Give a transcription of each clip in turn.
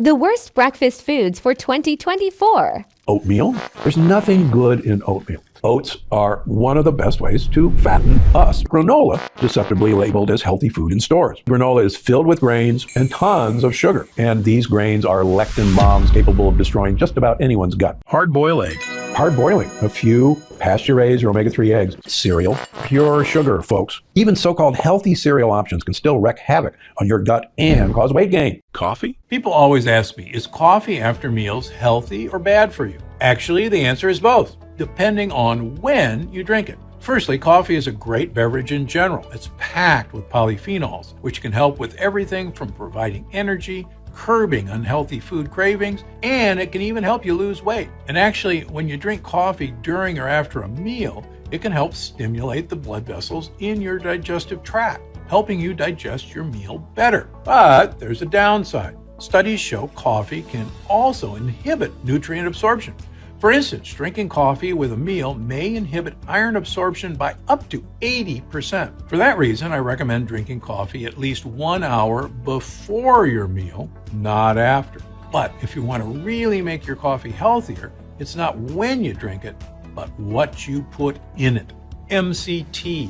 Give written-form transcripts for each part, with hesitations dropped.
The worst breakfast foods for 2024. Oatmeal. There's nothing good in oatmeal. Oats are one of the best ways to fatten us. Granola, deceptively labeled as healthy food in stores. Granola is filled with grains and tons of sugar. And these grains are lectin bombs capable of destroying just about anyone's gut. Hard-boiled egg. Hard boiling. A few pasture-raised or omega-3 eggs. Cereal. Pure sugar, folks. Even so-called healthy cereal options can still wreak havoc on your gut and cause weight gain. Coffee? People always ask me, is coffee after meals healthy or bad for you? Actually, the answer is both, depending on when you drink it. Firstly, coffee is a great beverage in general. It's packed with polyphenols, which can help with everything from providing energy, curbing unhealthy food cravings, and it can even help you lose weight. And actually, when you drink coffee during or after a meal, it can help stimulate the blood vessels in your digestive tract, helping you digest your meal better. But there's a downside. Studies show coffee can also inhibit nutrient absorption. For instance, drinking coffee with a meal may inhibit iron absorption by up to 80%. For that reason, I recommend drinking coffee at least 1 hour before your meal, not after. But if you want to really make your coffee healthier, it's not when you drink it, but what you put in it. MCTs.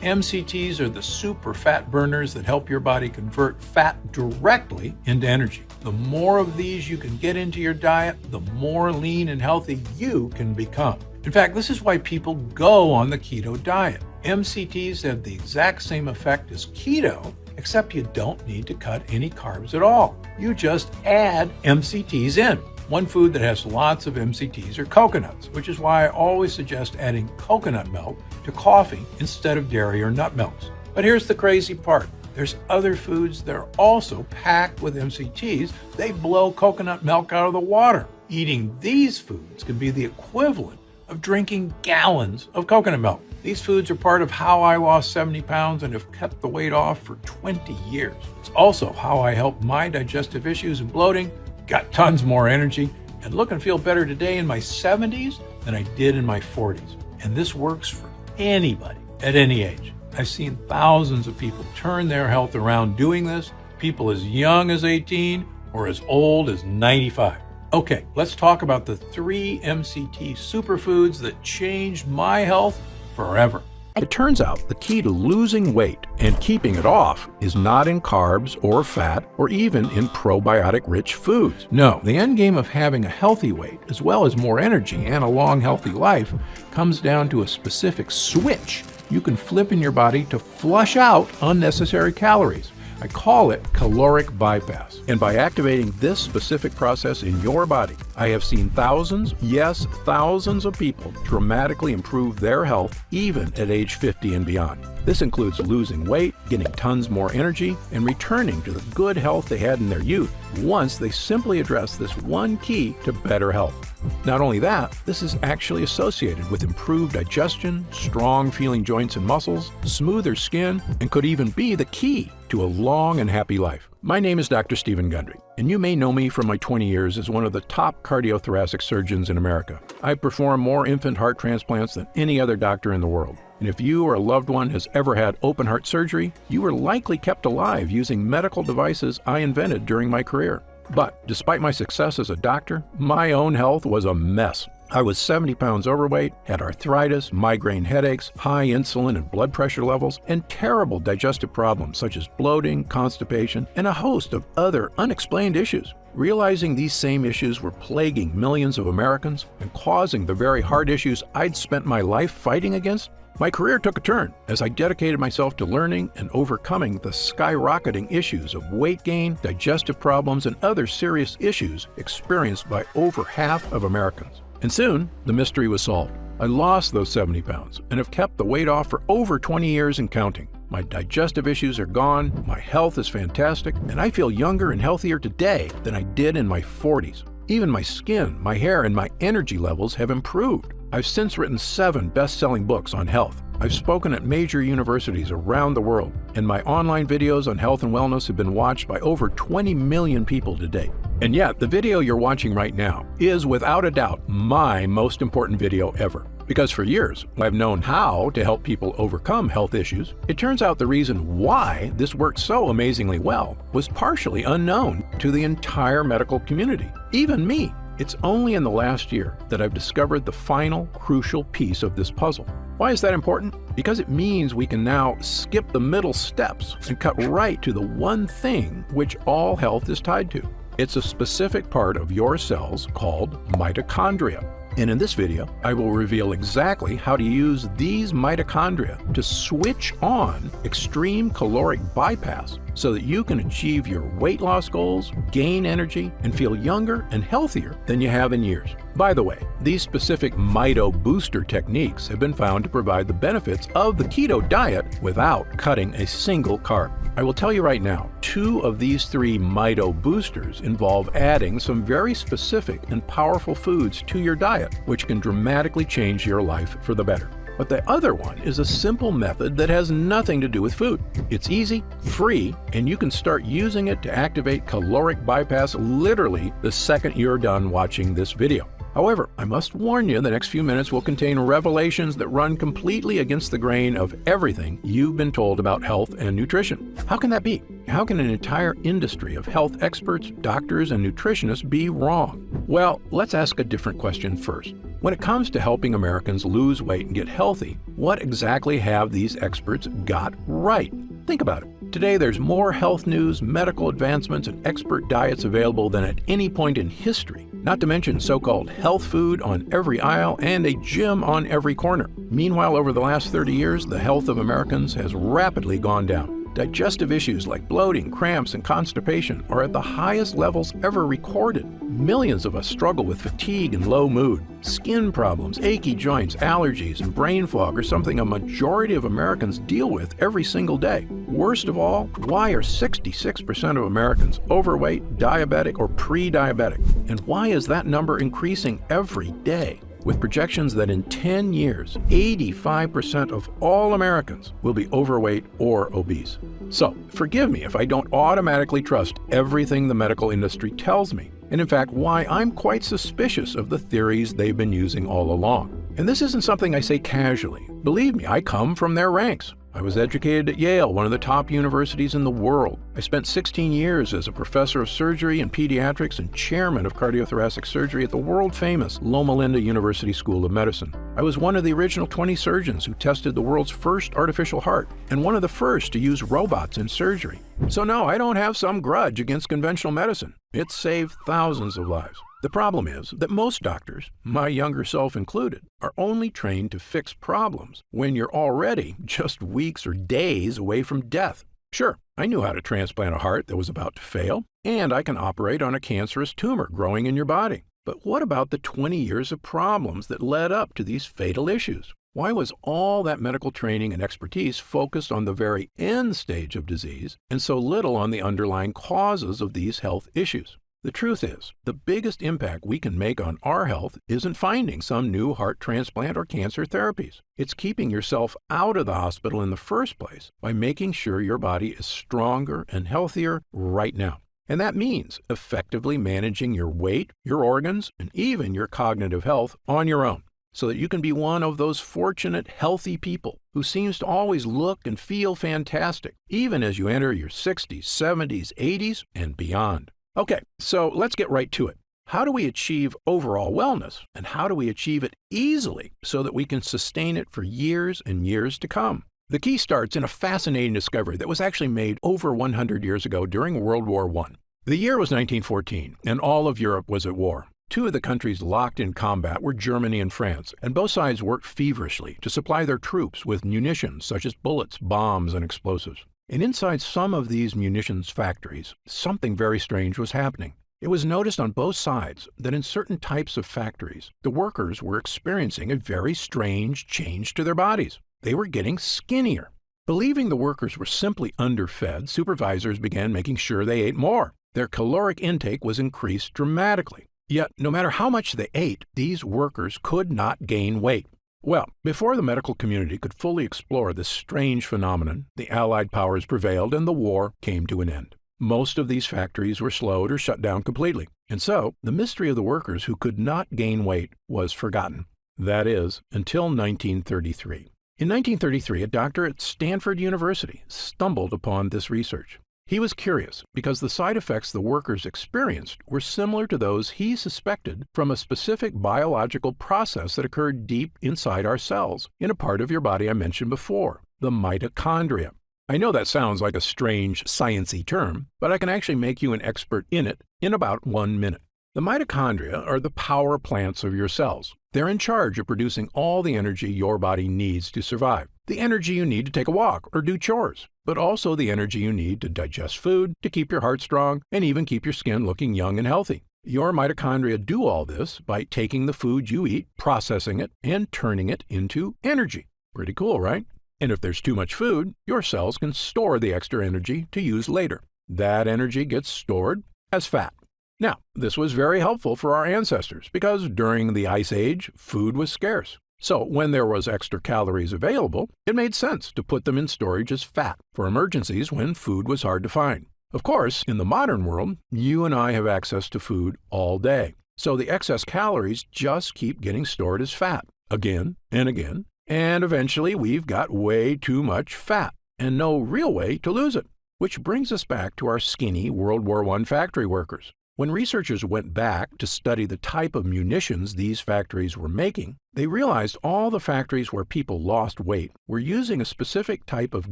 MCTs are the super fat burners that help your body convert fat directly into energy. The more of these you can get into your diet, the more lean and healthy you can become. In fact, this is why people go on the keto diet. MCTs have the exact same effect as keto, except you don't need to cut any carbs at all. You just add MCTs in. One food that has lots of MCTs are coconuts, which is why I always suggest adding coconut milk to coffee instead of dairy or nut milks. But here's the crazy part. There's other foods that are also packed with MCTs. They blow coconut milk out of the water. Eating these foods can be the equivalent of drinking gallons of coconut milk. These foods are part of how I lost 70 pounds and have kept the weight off for 20 years. It's also how I helped my digestive issues and bloating, got tons more energy, and look and feel better today in my 70s than I did in my 40s. And this works for anybody at any age. I've seen thousands of people turn their health around doing this, people as young as 18 or as old as 95. Okay, let's talk about the 3 MCT superfoods that changed my health forever. It turns out the key to losing weight and keeping it off is not in carbs or fat or even in probiotic-rich foods. No, the end game of having a healthy weight, as well as more energy and a long, healthy life, comes down to a specific switch you can flip in your body to flush out unnecessary calories. I call it caloric bypass. And by activating this specific process in your body, I have seen thousands, yes, thousands of people dramatically improve their health even at age 50 and beyond. This includes losing weight, getting tons more energy, and returning to the good health they had in their youth once they simply address this one key to better health. Not only that, this is actually associated with improved digestion, strong feeling joints and muscles, smoother skin, and could even be the key to a long and happy life. My name is Dr. Stephen Gundry, and you may know me from my 20 years as one of the top cardiothoracic surgeons in America. I perform more infant heart transplants than any other doctor in the world. And if you or a loved one has ever had open heart surgery, you were likely kept alive using medical devices I invented during my career. But despite my success as a doctor, my own health was a mess. I was 70 pounds overweight, had arthritis, migraine headaches, high insulin and blood pressure levels, and terrible digestive problems such as bloating, constipation, and a host of other unexplained issues. Realizing these same issues were plaguing millions of Americans and causing the very heart issues I'd spent my life fighting against, my career took a turn as I dedicated myself to learning and overcoming the skyrocketing issues of weight gain, digestive problems, and other serious issues experienced by over half of Americans. And soon, the mystery was solved. I lost those 70 pounds and have kept the weight off for over 20 years and counting. My digestive issues are gone, my health is fantastic, and I feel younger and healthier today than I did in my 40s. Even my skin, my hair, and my energy levels have improved. I've since written 7 best-selling books on health, I've spoken at major universities around the world, and my online videos on health and wellness have been watched by over 20 million people to date. And yet, the video you're watching right now is without a doubt my most important video ever. Because for years, I've known how to help people overcome health issues. It turns out the reason why this worked so amazingly well was partially unknown to the entire medical community, even me. It's only in the last year that I've discovered the final crucial piece of this puzzle. Why is that important? Because it means we can now skip the middle steps and cut right to the one thing which all health is tied to. It's a specific part of your cells called mitochondria. And in this video, I will reveal exactly how to use these mitochondria to switch on extreme caloric bypass so that you can achieve your weight loss goals, gain energy, and feel younger and healthier than you have in years. By the way, these specific Mito Booster techniques have been found to provide the benefits of the keto diet without cutting a single carb. I will tell you right now, 2 of these 3 Mito Boosters involve adding some very specific and powerful foods to your diet, which can dramatically change your life for the better. But the other one is a simple method that has nothing to do with food. It's easy, free, and you can start using it to activate caloric bypass literally the second you're done watching this video. However, I must warn you, the next few minutes will contain revelations that run completely against the grain of everything you've been told about health and nutrition. How can that be? How can an entire industry of health experts, doctors, and nutritionists be wrong? Well, let's ask a different question first. When it comes to helping Americans lose weight and get healthy, what exactly have these experts got right? Think about it. Today, there's more health news, medical advancements, and expert diets available than at any point in history, not to mention so-called health food on every aisle and a gym on every corner. Meanwhile, over the last 30 years, the health of Americans has rapidly gone down. Digestive issues like bloating, cramps, and constipation are at the highest levels ever recorded. Millions of us struggle with fatigue and low mood. Skin problems, achy joints, allergies, and brain fog are something a majority of Americans deal with every single day. Worst of all, why are 66% of Americans overweight, diabetic, or pre-diabetic? And why is that number increasing every day? With projections that in 10 years, 85% of all Americans will be overweight or obese. So, forgive me if I don't automatically trust everything the medical industry tells me, and in fact, why I'm quite suspicious of the theories they've been using all along. And this isn't something I say casually. Believe me, I come from their ranks. I was educated at Yale, one of the top universities in the world. I spent 16 years as a professor of surgery and pediatrics and chairman of cardiothoracic surgery at the world-famous Loma Linda University School of Medicine. I was one of the original 20 surgeons who tested the world's first artificial heart and one of the first to use robots in surgery. So no, I don't have some grudge against conventional medicine. It's saved thousands of lives. The problem is that most doctors, my younger self included, are only trained to fix problems when you're already just weeks or days away from death. Sure, I knew how to transplant a heart that was about to fail, and I can operate on a cancerous tumor growing in your body. But what about the 20 years of problems that led up to these fatal issues? Why was all that medical training and expertise focused on the very end stage of disease and so little on the underlying causes of these health issues? The truth is, the biggest impact we can make on our health isn't finding some new heart transplant or cancer therapies. It's keeping yourself out of the hospital in the first place by making sure your body is stronger and healthier right now. And that means effectively managing your weight, your organs, and even your cognitive health on your own, so that you can be one of those fortunate, healthy people who seems to always look and feel fantastic, even as you enter your 60s, 70s, 80s, and beyond. Okay, so let's get right to it. How do we achieve overall wellness, and how do we achieve it easily so that we can sustain it for years and years to come? The key starts in a fascinating discovery that was actually made over 100 years ago during World War I. The year was 1914, and all of Europe was at war. 2 of the countries locked in combat were Germany and France, and both sides worked feverishly to supply their troops with munitions such as bullets, bombs, and explosives. And inside some of these munitions factories, something very strange was happening. It was noticed on both sides that in certain types of factories, the workers were experiencing a very strange change to their bodies. They were getting skinnier. Believing the workers were simply underfed, supervisors began making sure they ate more. Their caloric intake was increased dramatically. Yet, no matter how much they ate, these workers could not gain weight. Well, before the medical community could fully explore this strange phenomenon, the Allied powers prevailed and the war came to an end. Most of these factories were slowed or shut down completely, and so the mystery of the workers who could not gain weight was forgotten. That is, until 1933. In 1933, a doctor at Stanford University stumbled upon this research. He was curious because the side effects the workers experienced were similar to those he suspected from a specific biological process that occurred deep inside our cells, in a part of your body I mentioned before, the mitochondria. I know that sounds like a strange, science-y term, but I can actually make you an expert in it in about 1 minute. The mitochondria are the power plants of your cells. They're in charge of producing all the energy your body needs to survive. The energy you need to take a walk or do chores, but also the energy you need to digest food, to keep your heart strong, and even keep your skin looking young and healthy. Your mitochondria do all this by taking the food you eat, processing it, and turning it into energy. Pretty cool, right? And if there's too much food, your cells can store the extra energy to use later. That energy gets stored as fat. Now, this was very helpful for our ancestors because during the Ice Age, food was scarce. So when there was extra calories available, it made sense to put them in storage as fat for emergencies when food was hard to find. Of course, in the modern world, you and I have access to food all day. So the excess calories just keep getting stored as fat again and again. And eventually we've got way too much fat and no real way to lose it. Which brings us back to our skinny World War I factory workers. When researchers went back to study the type of munitions these factories were making, they realized all the factories where people lost weight were using a specific type of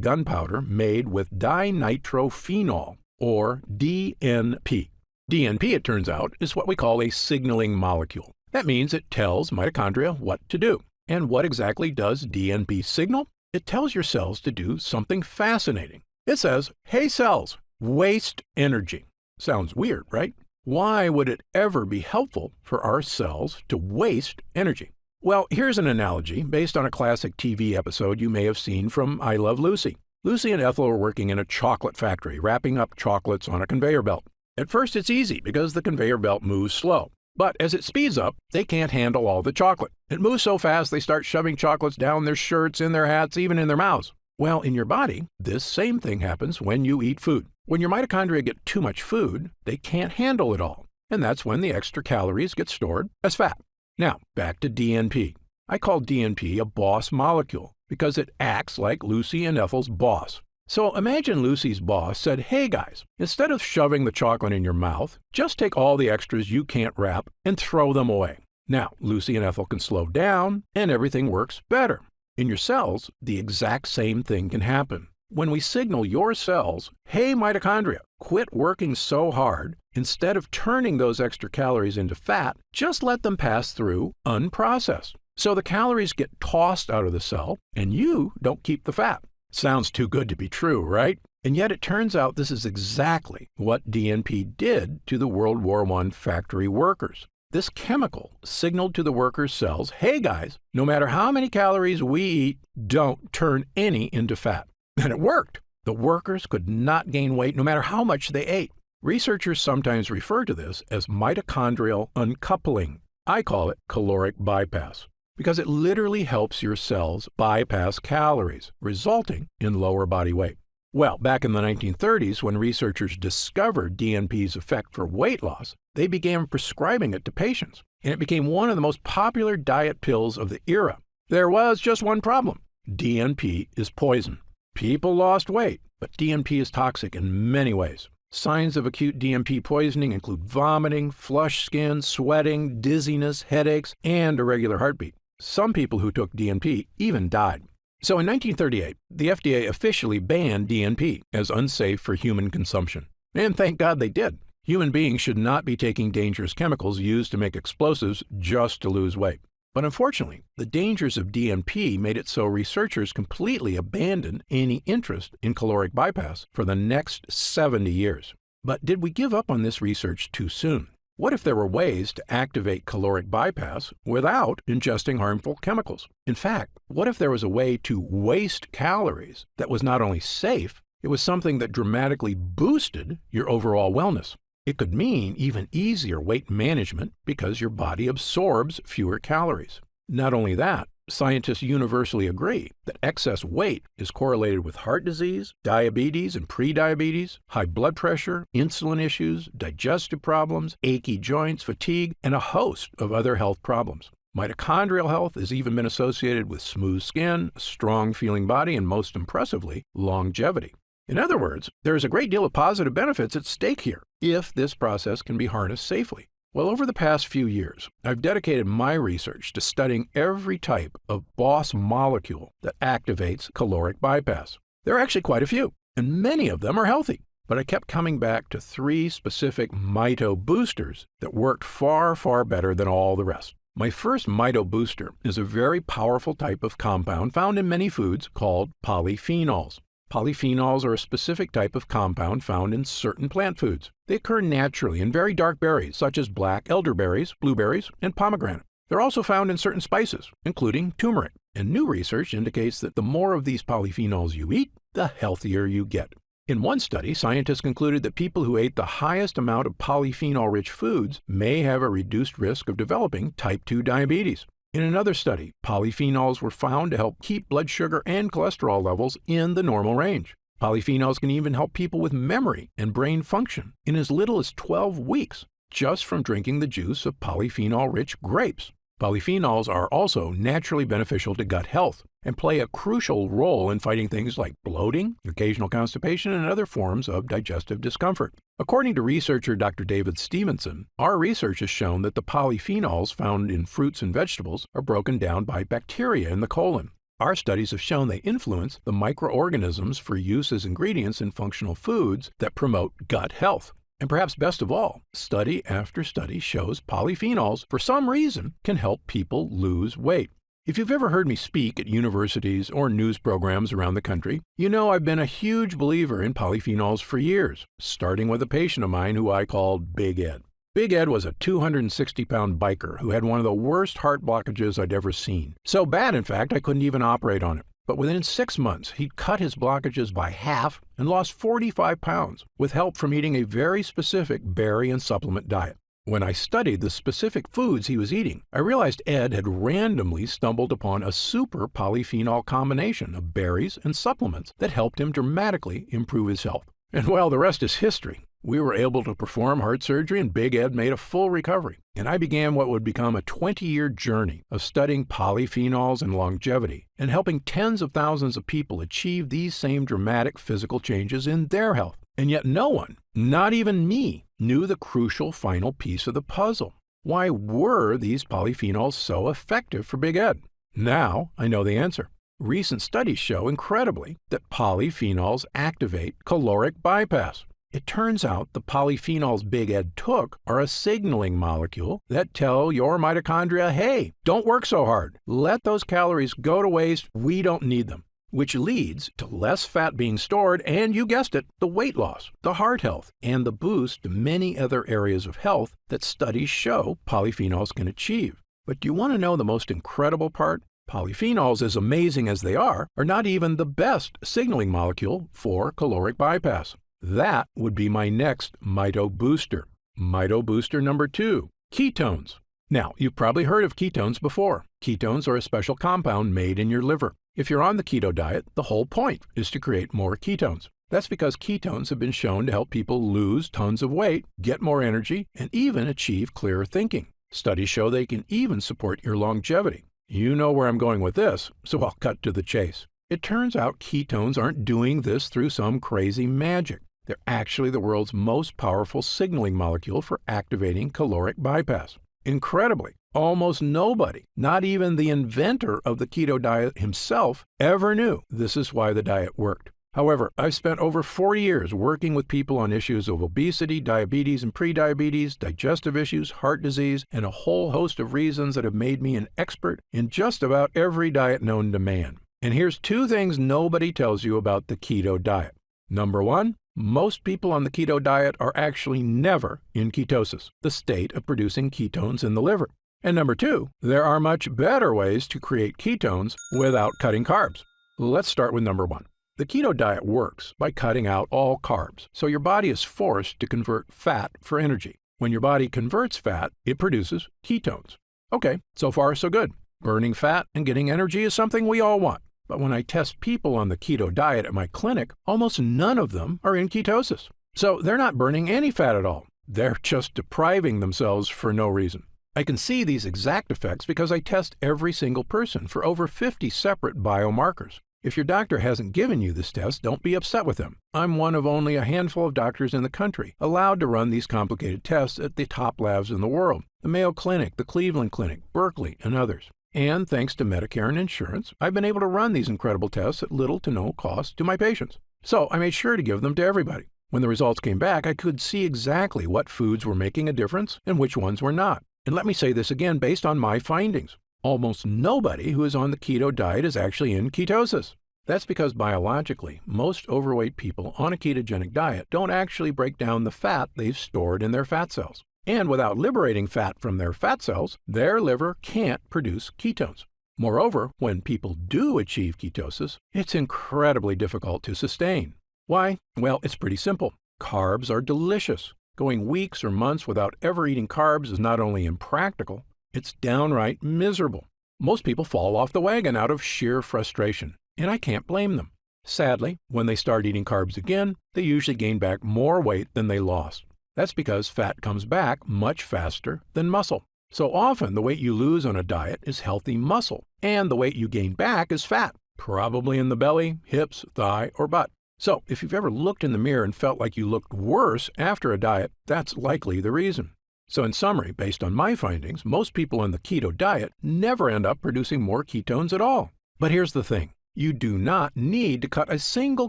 gunpowder made with dinitrophenol, or DNP. DNP, it turns out, is what we call a signaling molecule. That means it tells mitochondria what to do. And what exactly does DNP signal? It tells your cells to do something fascinating. It says, "Hey cells, waste energy." Sounds weird, right? Why would it ever be helpful for our cells to waste energy? Well, here's an analogy based on a classic TV episode you may have seen from I Love Lucy. Lucy and Ethel are working in a chocolate factory, wrapping up chocolates on a conveyor belt. At first, it's easy because the conveyor belt moves slow. But as it speeds up, they can't handle all the chocolate. It moves so fast they start shoving chocolates down their shirts, in their hats, even in their mouths. Well, in your body, this same thing happens when you eat food. When your mitochondria get too much food, they can't handle it all. And that's when the extra calories get stored as fat. Now, back to DNP. I call DNP a boss molecule because it acts like Lucy and Ethel's boss. So imagine Lucy's boss said, "Hey guys, instead of shoving the chocolate in your mouth, just take all the extras you can't wrap and throw them away." Now, Lucy and Ethel can slow down and everything works better. In your cells, the exact same thing can happen. When we signal your cells, "Hey mitochondria, quit working so hard," instead of turning those extra calories into fat, just let them pass through unprocessed. So the calories get tossed out of the cell and you don't keep the fat. Sounds too good to be true, right? And yet it turns out this is exactly what DNP did to the World War I factory workers. This chemical signaled to the workers' cells, "Hey guys, no matter how many calories we eat, don't turn any into fat." And it worked. The workers could not gain weight no matter how much they ate. Researchers sometimes refer to this as mitochondrial uncoupling. I call it caloric bypass, because it literally helps your cells bypass calories, resulting in lower body weight. Well, back in the 1930s, when researchers discovered DNP's effect for weight loss, they began prescribing it to patients, and it became one of the most popular diet pills of the era. There was just one problem. DNP is poison. People lost weight, but DNP is toxic in many ways. Signs of acute DNP poisoning include vomiting, flushed skin, sweating, dizziness, headaches, and irregular heartbeat. Some people who took DNP even died. So in 1938, the FDA officially banned DNP as unsafe for human consumption. And thank God they did. Human beings should not be taking dangerous chemicals used to make explosives just to lose weight. But unfortunately, the dangers of DNP made it so researchers completely abandoned any interest in caloric bypass for the next 70 years. But did we give up on this research too soon? What if there were ways to activate caloric bypass without ingesting harmful chemicals? In fact, what if there was a way to waste calories that was not only safe, it was something that dramatically boosted your overall wellness? It could mean even easier weight management because your body absorbs fewer calories. Not only that, scientists universally agree that excess weight is correlated with heart disease, diabetes and prediabetes, high blood pressure, insulin issues, digestive problems, achy joints, fatigue, and a host of other health problems. Mitochondrial health has even been associated with smooth skin, a strong feeling body, and most impressively, longevity. In other words, there is a great deal of positive benefits at stake here if this process can be harnessed safely. Well, over the past few years, I've dedicated my research to studying every type of boss molecule that activates caloric bypass. There are actually quite a few, and many of them are healthy. But I kept coming back to 3 specific mito boosters that worked far, far better than all the rest. My first mito booster is a very powerful type of compound found in many foods called polyphenols. Polyphenols are a specific type of compound found in certain plant foods. They occur naturally in very dark berries, such as black elderberries, blueberries, and pomegranate. They're also found in certain spices, including turmeric. And new research indicates that the more of these polyphenols you eat, the healthier you get. In one study, scientists concluded that people who ate the highest amount of polyphenol-rich foods may have a reduced risk of developing type 2 diabetes. In another study, polyphenols were found to help keep blood sugar and cholesterol levels in the normal range. Polyphenols can even help people with memory and brain function in as little as 12 weeks, just from drinking the juice of polyphenol-rich grapes. Polyphenols are also naturally beneficial to gut health and play a crucial role in fighting things like bloating, occasional constipation, and other forms of digestive discomfort. According to researcher Dr. David Stevenson, our research has shown that the polyphenols found in fruits and vegetables are broken down by bacteria in the colon. Our studies have shown they influence the microorganisms for use as ingredients in functional foods that promote gut health. And perhaps best of all, study after study shows polyphenols, for some reason, can help people lose weight. If you've ever heard me speak at universities or news programs around the country, you know I've been a huge believer in polyphenols for years, starting with a patient of mine who I called Big Ed. Big Ed was a 260-pound biker who had one of the worst heart blockages I'd ever seen. So bad, in fact, I couldn't even operate on it. But within 6 months, he'd cut his blockages by half and lost 45 pounds with help from eating a very specific berry and supplement diet. When I studied the specific foods he was eating, I realized Ed had randomly stumbled upon a super polyphenol combination of berries and supplements that helped him dramatically improve his health. And well, the rest is history. We were able to perform heart surgery and Big Ed made a full recovery. And I began what would become a 20-year journey of studying polyphenols and longevity and helping tens of thousands of people achieve these same dramatic physical changes in their health. And yet no one, not even me, knew the crucial final piece of the puzzle. Why were these polyphenols so effective for Big Ed? Now I know the answer. Recent studies show, incredibly, that polyphenols activate caloric bypass. It turns out the polyphenols Big Ed took are a signaling molecule that tell your mitochondria, hey, don't work so hard. Let those calories go to waste. We don't need them. Which leads to less fat being stored and, you guessed it, the weight loss, the heart health, and the boost to many other areas of health that studies show polyphenols can achieve. But do you want to know the most incredible part? Polyphenols, as amazing as they are not even the best signaling molecule for caloric bypass. That would be my next Mito Booster. Mito Booster number 2, ketones. Now, you've probably heard of ketones before. Ketones are a special compound made in your liver. If you're on the keto diet, the whole point is to create more ketones. That's because ketones have been shown to help people lose tons of weight, get more energy, and even achieve clearer thinking. Studies show they can even support your longevity. You know where I'm going with this, so I'll cut to the chase. It turns out ketones aren't doing this through some crazy magic. They're actually the world's most powerful signaling molecule for activating caloric bypass. Incredibly, almost nobody, not even the inventor of the keto diet himself, ever knew this is why the diet worked. However, I've spent over 40 years working with people on issues of obesity, diabetes and prediabetes, digestive issues, heart disease, and a whole host of reasons that have made me an expert in just about every diet known to man. And here's 2 things nobody tells you about the keto diet. Number 1, most people on the keto diet are actually never in ketosis, the state of producing ketones in the liver. And number 2, there are much better ways to create ketones without cutting carbs. Let's start with number 1. The keto diet works by cutting out all carbs, so your body is forced to convert fat for energy. When your body converts fat, it produces ketones. Okay, so far so good. Burning fat and getting energy is something we all want. But when I test people on the keto diet at my clinic, almost none of them are in ketosis. So they're not burning any fat at all. They're just depriving themselves for no reason. I can see these exact effects because I test every single person for over 50 separate biomarkers. If your doctor hasn't given you this test, don't be upset with them. I'm one of only a handful of doctors in the country allowed to run these complicated tests at the top labs in the world: the Mayo Clinic, the Cleveland Clinic, Berkeley, and others. And thanks to Medicare and insurance, I've been able to run these incredible tests at little to no cost to my patients. So I made sure to give them to everybody. When the results came back, I could see exactly what foods were making a difference and which ones were not. And let me say this again based on my findings. Almost nobody who is on the keto diet is actually in ketosis. That's because biologically, most overweight people on a ketogenic diet don't actually break down the fat they've stored in their fat cells. And without liberating fat from their fat cells, their liver can't produce ketones. Moreover, when people do achieve ketosis, it's incredibly difficult to sustain. Why? Well, it's pretty simple. Carbs are delicious. Going weeks or months without ever eating carbs is not only impractical, it's downright miserable. Most people fall off the wagon out of sheer frustration, and I can't blame them. Sadly, when they start eating carbs again, they usually gain back more weight than they lost. That's because fat comes back much faster than muscle. So often, the weight you lose on a diet is healthy muscle, and the weight you gain back is fat, probably in the belly, hips, thigh, or butt. So if you've ever looked in the mirror and felt like you looked worse after a diet, that's likely the reason. So in summary, based on my findings, most people on the keto diet never end up producing more ketones at all. But here's the thing. You do not need to cut a single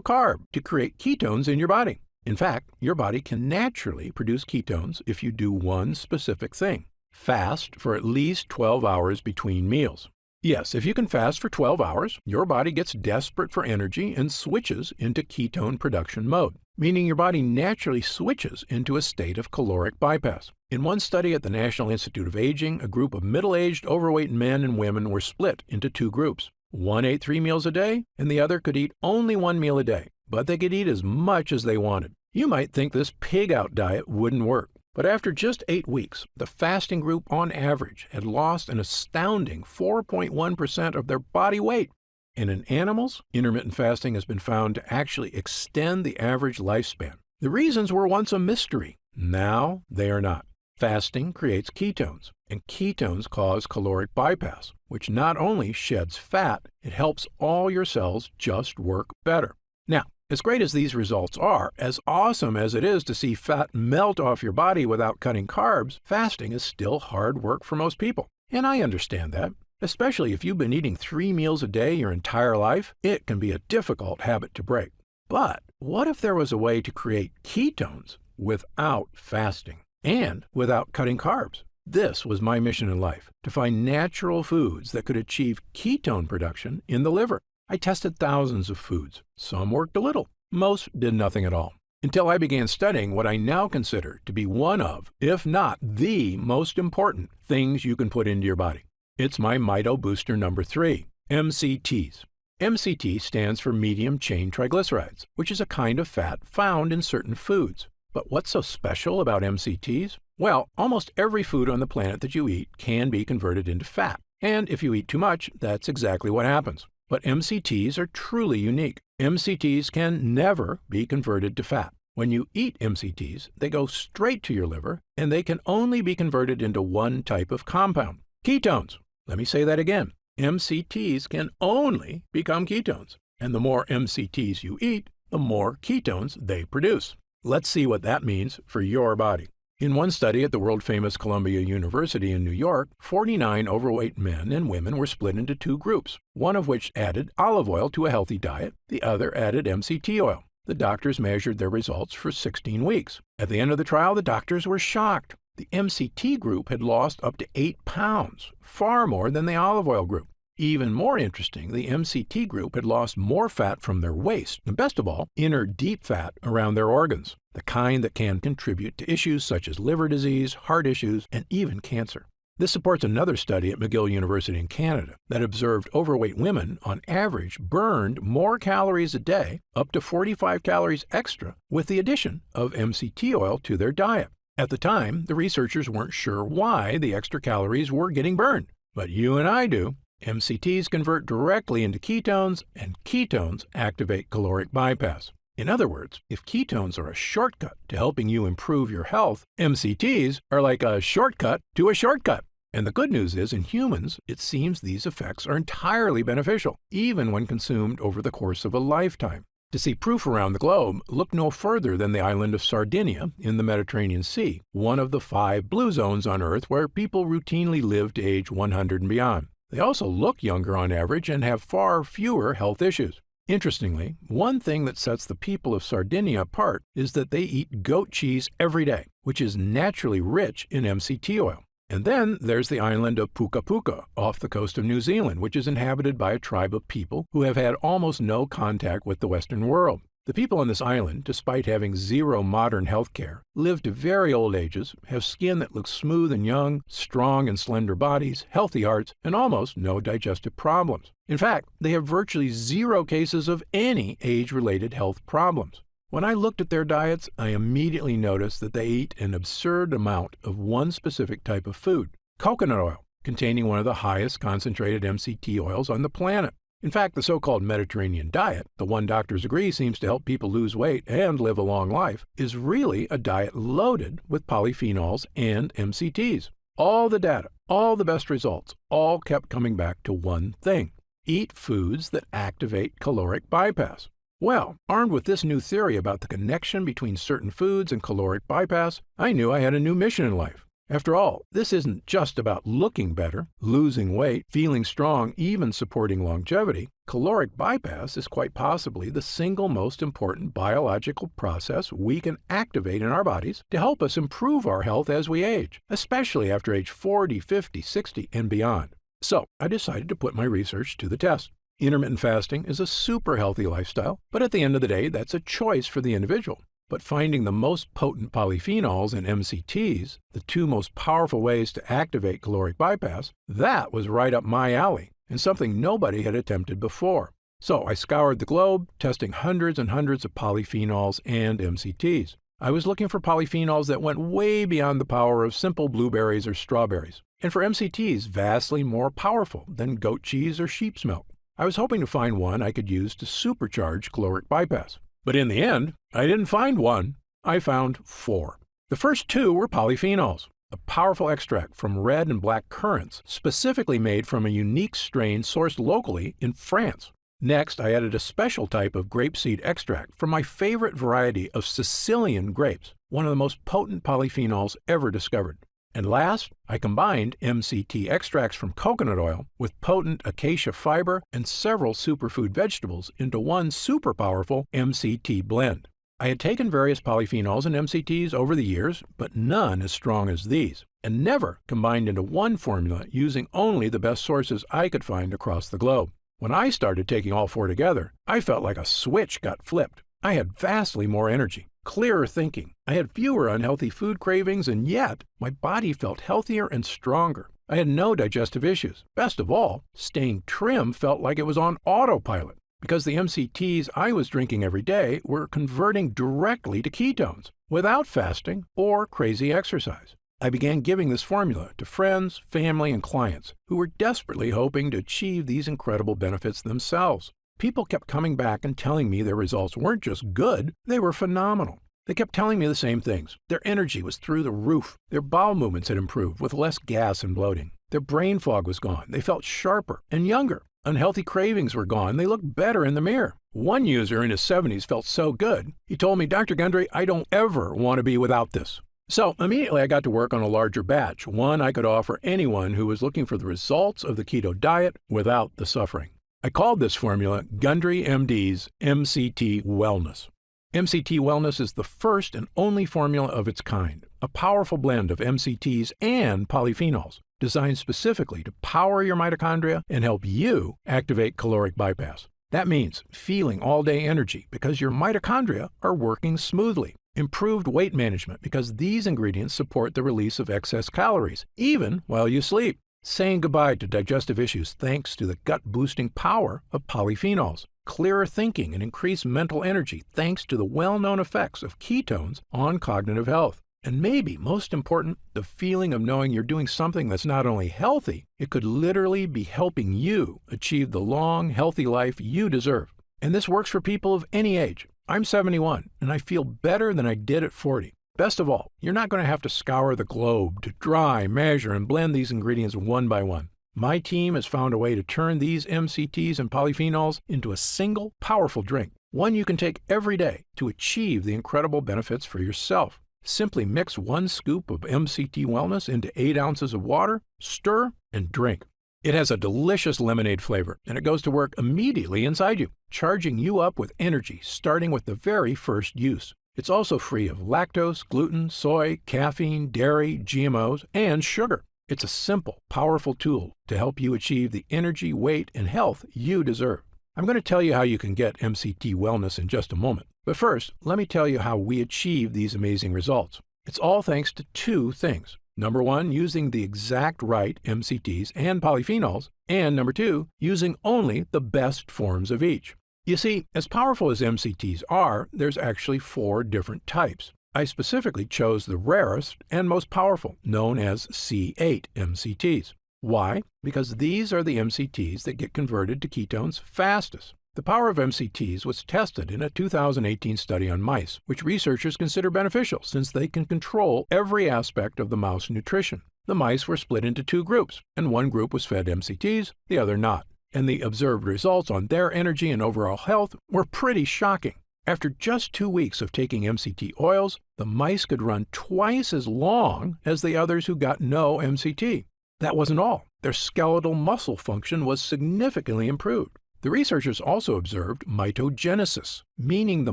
carb to create ketones in your body. In fact, your body can naturally produce ketones if you do one specific thing: fast for at least 12 hours between meals. Yes, if you can fast for 12 hours, your body gets desperate for energy and switches into ketone production mode, meaning your body naturally switches into a state of caloric bypass. In one study at the National Institute of Aging, a group of middle-aged overweight men and women were split into two groups. One ate 3 meals a day, and the other could eat only 1 meal a day, but they could eat as much as they wanted. You might think this pig-out diet wouldn't work, but after just 8 weeks, the fasting group on average had lost an astounding 4.1% of their body weight. And in animals, intermittent fasting has been found to actually extend the average lifespan. The reasons were once a mystery. Now they are not. Fasting creates ketones, and ketones cause caloric bypass, which not only sheds fat, it helps all your cells just work better. Now, as great as these results are, as awesome as it is to see fat melt off your body without cutting carbs, fasting is still hard work for most people. And I understand that. Especially if you've been eating 3 meals a day your entire life, it can be a difficult habit to break. But what if there was a way to create ketones without fasting and without cutting carbs? This was my mission in life, to find natural foods that could achieve ketone production in the liver. I tested thousands of foods. Some worked a little. Most did nothing at all. Until I began studying what I now consider to be one of, if not the most important things you can put into your body. It's my Mito Booster number 3, MCTs. MCT stands for medium chain triglycerides, which is a kind of fat found in certain foods. But what's so special about MCTs? Well, almost every food on the planet that you eat can be converted into fat. And if you eat too much, that's exactly what happens. But MCTs are truly unique. MCTs can never be converted to fat. When you eat MCTs, they go straight to your liver, and they can only be converted into one type of compound: ketones. Let me say that again. MCTs can only become ketones. And the more MCTs you eat, the more ketones they produce. Let's see what that means for your body. In one study at the world-famous Columbia University in New York, 49 overweight men and women were split into two groups, one of which added olive oil to a healthy diet, the other added MCT oil. The doctors measured their results for 16 weeks. At the end of the trial, the doctors were shocked. The MCT group had lost up to 8 pounds, far more than the olive oil group. Even more interesting, the MCT group had lost more fat from their waist, and best of all, inner deep fat around their organs, the kind that can contribute to issues such as liver disease, heart issues, and even cancer. This supports another study at McGill University in Canada that observed overweight women, on average, burned more calories a day, up to 45 calories extra, with the addition of MCT oil to their diet. At the time, the researchers weren't sure why the extra calories were getting burned, but you and I do. MCTs convert directly into ketones, and ketones activate caloric bypass. In other words, if ketones are a shortcut to helping you improve your health, MCTs are like a shortcut to a shortcut. And the good news is, in humans, it seems these effects are entirely beneficial, even when consumed over the course of a lifetime. To see proof around the globe, look no further than the island of Sardinia in the Mediterranean Sea, one of the 5 blue zones on Earth where people routinely live to age 100 and beyond. They also look younger on average and have far fewer health issues. Interestingly, one thing that sets the people of Sardinia apart is that they eat goat cheese every day, which is naturally rich in MCT oil. And then there's the island of Puka Puka off the coast of New Zealand, which is inhabited by a tribe of people who have had almost no contact with the Western world. The people on this island, despite having zero modern health care, live to very old ages, have skin that looks smooth and young, strong and slender bodies, healthy hearts, and almost no digestive problems. In fact, they have virtually 0 cases of any age-related health problems. When I looked at their diets, I immediately noticed that they eat an absurd amount of one specific type of food, coconut oil, containing one of the highest concentrated MCT oils on the planet. In fact, the so-called Mediterranean diet, the one doctors agree seems to help people lose weight and live a long life, is really a diet loaded with polyphenols and MCTs. All the data, all the best results, all kept coming back to one thing: eat foods that activate caloric bypass. Well, armed with this new theory about the connection between certain foods and caloric bypass, I knew I had a new mission in life. After all, this isn't just about looking better, losing weight, feeling strong, even supporting longevity. Caloric bypass is quite possibly the single most important biological process we can activate in our bodies to help us improve our health as we age, especially after age 40, 50, 60, and beyond. So I decided to put my research to the test. Intermittent fasting is a super healthy lifestyle, but at the end of the day, that's a choice for the individual. But finding the most potent polyphenols and MCTs, the 2 most powerful ways to activate caloric bypass, that was right up my alley, and something nobody had attempted before. So I scoured the globe, testing hundreds and hundreds of polyphenols and MCTs. I was looking for polyphenols that went way beyond the power of simple blueberries or strawberries, and for MCTs vastly more powerful than goat cheese or sheep's milk. I was hoping to find one I could use to supercharge caloric bypass. But in the end, I didn't find one. I found 4. The first 2 were polyphenols, a powerful extract from red and black currants, specifically made from a unique strain sourced locally in France. Next, I added a special type of grapeseed extract from my favorite variety of Sicilian grapes, one of the most potent polyphenols ever discovered. And last, I combined MCT extracts from coconut oil with potent acacia fiber and several superfood vegetables into one super powerful MCT blend. I had taken various polyphenols and MCTs over the years, but none as strong as these, and never combined into one formula using only the best sources I could find across the globe. When I started taking all 4 together, I felt like a switch got flipped. I had vastly more energy, clearer thinking. I had fewer unhealthy food cravings, and yet my body felt healthier and stronger. I had no digestive issues. Best of all, staying trim felt like it was on autopilot, because the MCTs I was drinking every day were converting directly to ketones, without fasting or crazy exercise. I began giving this formula to friends, family, and clients who were desperately hoping to achieve these incredible benefits themselves. People kept coming back and telling me their results weren't just good, they were phenomenal. They kept telling me the same things. Their energy was through the roof. Their bowel movements had improved with less gas and bloating. Their brain fog was gone. They felt sharper and younger. Unhealthy cravings were gone. They looked better in the mirror. One user in his 70s felt so good, he told me, "Dr. Gundry, I don't ever want to be without this." So immediately I got to work on a larger batch, one I could offer anyone who was looking for the results of the keto diet without the suffering. I called this formula Gundry MD's MCT Wellness. MCT Wellness is the first and only formula of its kind, a powerful blend of MCTs and polyphenols, designed specifically to power your mitochondria and help you activate caloric bypass. That means feeling all-day energy because your mitochondria are working smoothly. Improved weight management because these ingredients support the release of excess calories, even while you sleep. Saying goodbye to digestive issues thanks to the gut-boosting power of polyphenols. Clearer thinking and increased mental energy thanks to the well-known effects of ketones on cognitive health. And maybe most important, the feeling of knowing you're doing something that's not only healthy, it could literally be helping you achieve the long, healthy life you deserve. And this works for people of any age. I'm 71, and I feel better than I did at 40. Best of all, you're not going to have to scour the globe to dry, measure, and blend these ingredients one by one. My team has found a way to turn these MCTs and polyphenols into a single, powerful drink, one you can take every day to achieve the incredible benefits for yourself. Simply mix 1 scoop of MCT Wellness into 8 ounces of water, stir, and drink. It has a delicious lemonade flavor, and it goes to work immediately inside you, charging you up with energy starting with the very first use. It's also free of lactose, gluten, soy, caffeine, dairy, GMOs, and sugar. It's a simple, powerful tool to help you achieve the energy, weight, and health you deserve. I'm going to tell you how you can get MCT Wellness in just a moment. But first, let me tell you how we achieve these amazing results. It's all thanks to 2 things. Number 1, using the exact right MCTs and polyphenols. And number 2, using only the best forms of each. You see, as powerful as MCTs are, there's actually 4 different types. I specifically chose the rarest and most powerful, known as C8 MCTs. Why? Because these are the MCTs that get converted to ketones fastest. The power of MCTs was tested in a 2018 study on mice, which researchers consider beneficial since they can control every aspect of the mouse nutrition. The mice were split into 2 groups, and one group was fed MCTs, the other not. And the observed results on their energy and overall health were pretty shocking. After just 2 weeks of taking MCT oils, the mice could run twice as long as the others who got no MCT. That wasn't all. Their skeletal muscle function was significantly improved. The researchers also observed mitogenesis, meaning the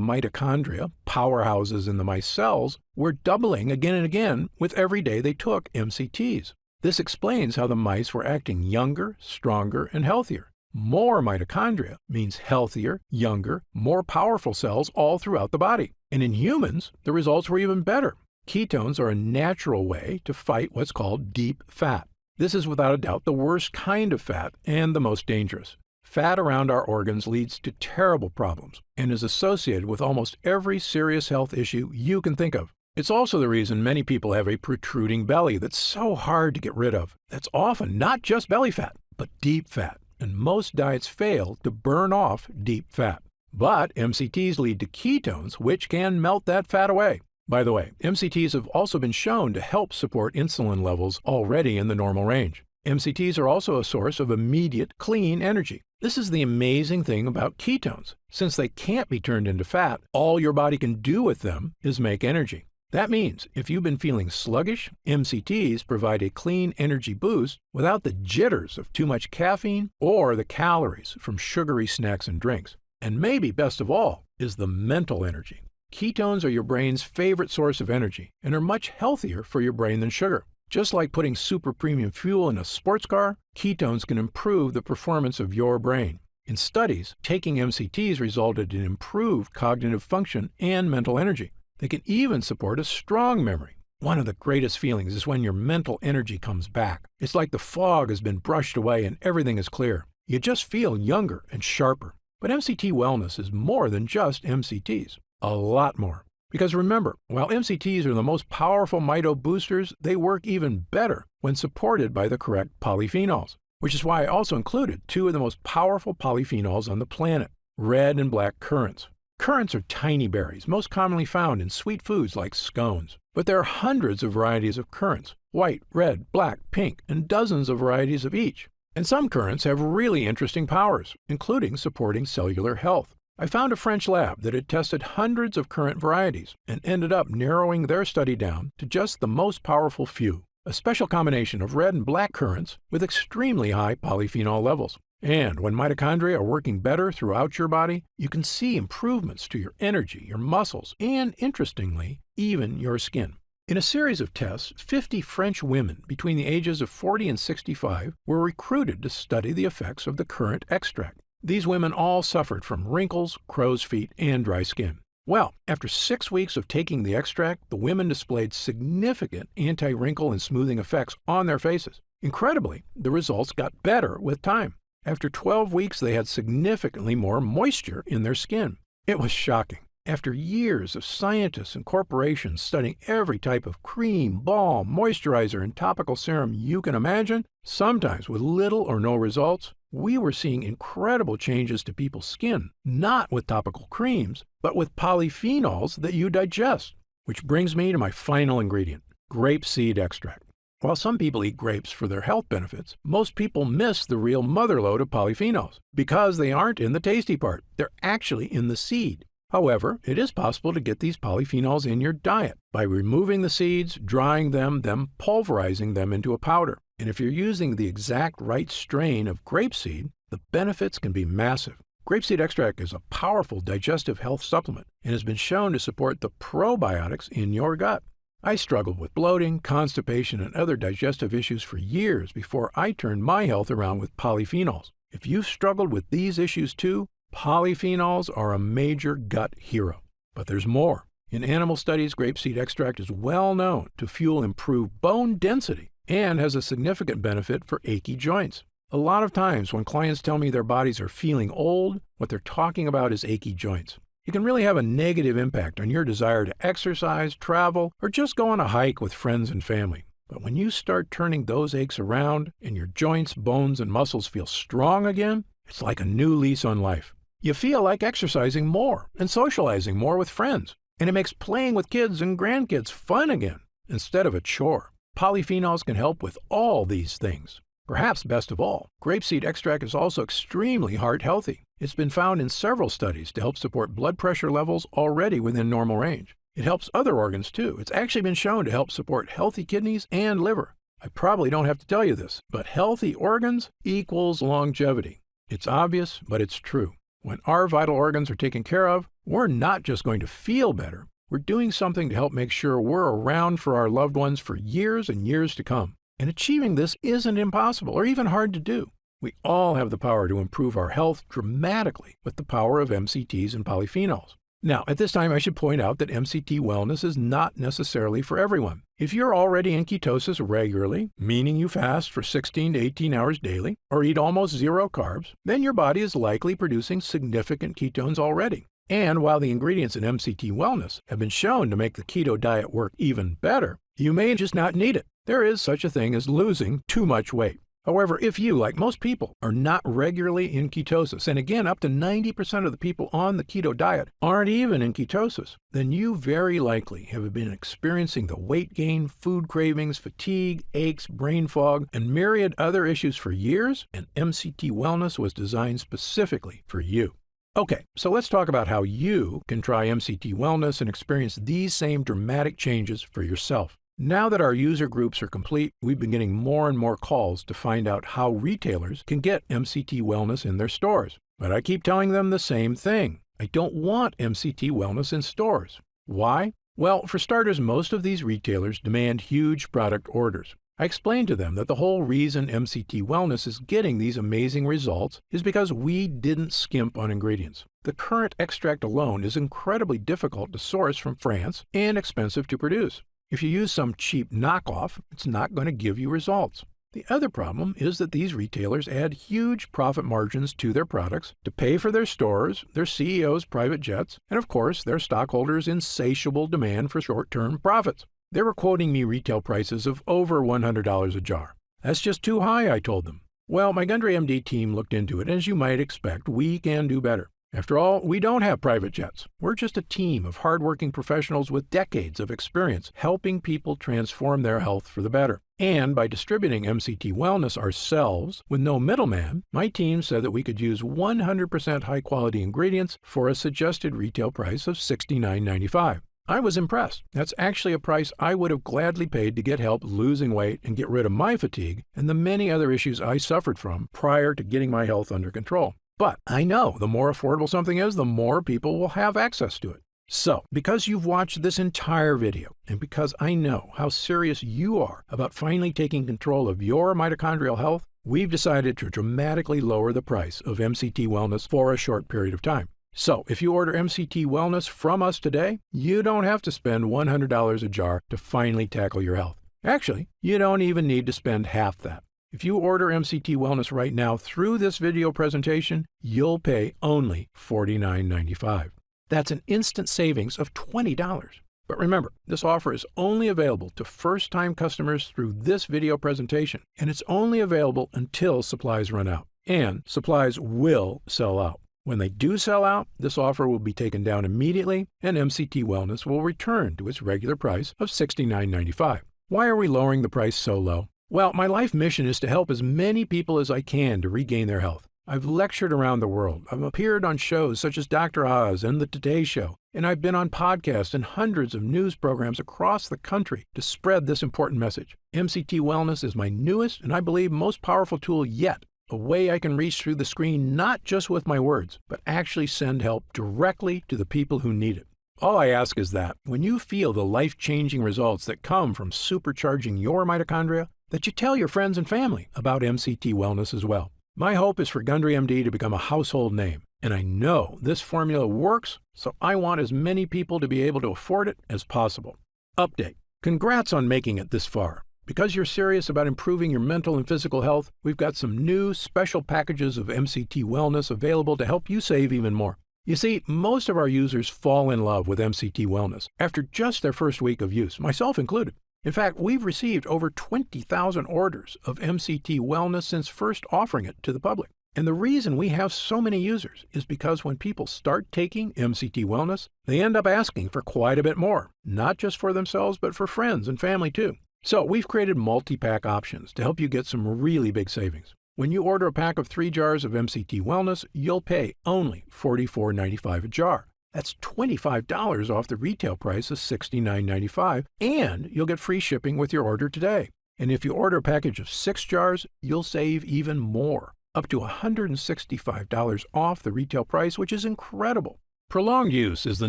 mitochondria, powerhouses in the mice cells, were doubling again and again with every day they took MCTs. This explains how the mice were acting younger, stronger, and healthier. More mitochondria means healthier, younger, more powerful cells all throughout the body. And in humans, the results were even better. Ketones are a natural way to fight what's called deep fat. This is without a doubt the worst kind of fat and the most dangerous. Fat around our organs leads to terrible problems and is associated with almost every serious health issue you can think of. It's also the reason many people have a protruding belly that's so hard to get rid of. That's often not just belly fat, but deep fat, and most diets fail to burn off deep fat. But MCTs lead to ketones, which can melt that fat away. By the way, MCTs have also been shown to help support insulin levels already in the normal range. MCTs are also a source of immediate, clean energy. This is the amazing thing about ketones. Since they can't be turned into fat, all your body can do with them is make energy. That means if you've been feeling sluggish, MCTs provide a clean energy boost without the jitters of too much caffeine or the calories from sugary snacks and drinks. And maybe best of all is the mental energy. Ketones are your brain's favorite source of energy and are much healthier for your brain than sugar. Just like putting super premium fuel in a sports car, ketones can improve the performance of your brain. In studies, taking MCTs resulted in improved cognitive function and mental energy. They can even support a strong memory. One of the greatest feelings is when your mental energy comes back. It's like the fog has been brushed away and everything is clear. You just feel younger and sharper. But MCT Wellness is more than just MCTs. A lot more. Because remember, while MCTs are the most powerful mito boosters, they work even better when supported by the correct polyphenols, which is why I also included 2 of the most powerful polyphenols on the planet, red and black currants. Currants are tiny berries, most commonly found in sweet foods like scones. But there are hundreds of varieties of currants, white, red, black, pink, and dozens of varieties of each. And some currants have really interesting powers, including supporting cellular health. I found a French lab that had tested hundreds of currant varieties and ended up narrowing their study down to just the most powerful few, a special combination of red and black currants with extremely high polyphenol levels. And when mitochondria are working better throughout your body, you can see improvements to your energy, your muscles, and interestingly, even your skin. In a series of tests, 50 French women between the ages of 40 and 65 were recruited to study the effects of the currant extract. These women all suffered from wrinkles, crow's feet, and dry skin. Well, after 6 weeks of taking the extract, the women displayed significant anti-wrinkle and smoothing effects on their faces. Incredibly, the results got better with time. After 12 weeks, they had significantly more moisture in their skin. It was shocking. After years of scientists and corporations studying every type of cream, balm, moisturizer, and topical serum you can imagine, sometimes with little or no results, we were seeing incredible changes to people's skin, not with topical creams, but with polyphenols that you digest. Which brings me to my final ingredient, grapeseed extract. While some people eat grapes for their health benefits, most people miss the real motherlode of polyphenols because they aren't in the tasty part. They're actually in the seed. However, it is possible to get these polyphenols in your diet by removing the seeds, drying them, then pulverizing them into a powder. And if you're using the exact right strain of grapeseed, the benefits can be massive. Grapeseed extract is a powerful digestive health supplement and has been shown to support the probiotics in your gut. I struggled with bloating, constipation, and other digestive issues for years before I turned my health around with polyphenols. If you've struggled with these issues too, polyphenols are a major gut hero. But there's more. In animal studies, grapeseed extract is well known to fuel improved bone density and has a significant benefit for achy joints. A lot of times when clients tell me their bodies are feeling old, what they're talking about is achy joints. It can really have a negative impact on your desire to exercise, travel, or just go on a hike with friends and family. But when you start turning those aches around and your joints, bones, and muscles feel strong again, it's like a new lease on life. You feel like exercising more and socializing more with friends, and it makes playing with kids and grandkids fun again instead of a chore. Polyphenols can help with all these things. Perhaps best of all, grapeseed extract is also extremely heart healthy. It's been found in several studies to help support blood pressure levels already within normal range. It helps other organs too. It's actually been shown to help support healthy kidneys and liver. I probably don't have to tell you this, but healthy organs equals longevity. It's obvious, but it's true. When our vital organs are taken care of, we're not just going to feel better. We're doing something to help make sure we're around for our loved ones for years and years to come. And achieving this isn't impossible or even hard to do. We all have the power to improve our health dramatically with the power of MCTs and polyphenols. Now, at this time, I should point out that MCT wellness is not necessarily for everyone. If you're already in ketosis regularly, meaning you fast for 16 to 18 hours daily, or eat almost zero carbs, then your body is likely producing significant ketones already. And while the ingredients in MCT wellness have been shown to make the keto diet work even better, you may just not need it. There is such a thing as losing too much weight. However, if you, like most people, are not regularly in ketosis, and again, up to 90% of the people on the keto diet aren't even in ketosis, then you very likely have been experiencing the weight gain, food cravings, fatigue, aches, brain fog, and myriad other issues for years, and MCT Wellness was designed specifically for you. Okay, so let's talk about how you can try MCT Wellness and experience these same dramatic changes for yourself. Now that our user groups are complete, we've been getting more and more calls to find out how retailers can get MCT Wellness in their stores. But I keep telling them the same thing. I don't want MCT Wellness in stores. Why? Well, for starters, most of these retailers demand huge product orders. I explained to them that the whole reason MCT Wellness is getting these amazing results is because we didn't skimp on ingredients. The current extract alone is incredibly difficult to source from France and expensive to produce. If you use some cheap knockoff, it's not going to give you results. The other problem is that these retailers add huge profit margins to their products to pay for their stores, their CEOs' private jets, and of course, their stockholders' insatiable demand for short-term profits. They were quoting me retail prices of over $100 a jar. That's just too high, I told them. Well, my Gundry MD team looked into it, and as you might expect, we can do better. After all, we don't have private jets. We're just a team of hardworking professionals with decades of experience helping people transform their health for the better. And by distributing MCT Wellness ourselves with no middleman, my team said that we could use 100% high-quality ingredients for a suggested retail price of $69.95. I was impressed. That's actually a price I would have gladly paid to get help losing weight and get rid of my fatigue and the many other issues I suffered from prior to getting my health under control. But I know the more affordable something is, the more people will have access to it. So, because you've watched this entire video, and because I know how serious you are about finally taking control of your mitochondrial health, we've decided to dramatically lower the price of MCT Wellness for a short period of time. So, if you order MCT Wellness from us today, you don't have to spend $100 a jar to finally tackle your health. Actually, you don't even need to spend half that. If you order MCT Wellness right now through this video presentation, you'll pay only $49.95. That's an instant savings of $20. But remember, this offer is only available to first-time customers through this video presentation, and it's only available until supplies run out. And supplies will sell out. When they do sell out, this offer will be taken down immediately, and MCT Wellness will return to its regular price of $69.95. Why are we lowering the price so low? Well, my life mission is to help as many people as I can to regain their health. I've lectured around the world. I've appeared on shows such as Dr. Oz and The Today Show, and I've been on podcasts and hundreds of news programs across the country to spread this important message. MCT Wellness is my newest and I believe most powerful tool yet, a way I can reach through the screen not just with my words, but actually send help directly to the people who need it. All I ask is that when you feel the life-changing results that come from supercharging your mitochondria, that you tell your friends and family about MCT Wellness as well. My hope is for Gundry MD to become a household name, and I know this formula works, so I want as many people to be able to afford it as possible. Update. Congrats on making it this far. Because you're serious about improving your mental and physical health, we've got some new special packages of MCT Wellness available to help you save even more. You see, most of our users fall in love with MCT Wellness after just their first week of use, myself included. In fact, we've received over 20,000 orders of MCT Wellness since first offering it to the public. And the reason we have so many users is because when people start taking MCT Wellness, they end up asking for quite a bit more, not just for themselves, but for friends and family too. So we've created multi-pack options to help you get some really big savings. When you order a pack of 3 jars of MCT Wellness, you'll pay only $44.95 a jar. That's $25 off the retail price of $69.95, and you'll get free shipping with your order today. And if you order a package of 6 jars, you'll save even more, up to $165 off the retail price, which is incredible. Prolonged use is the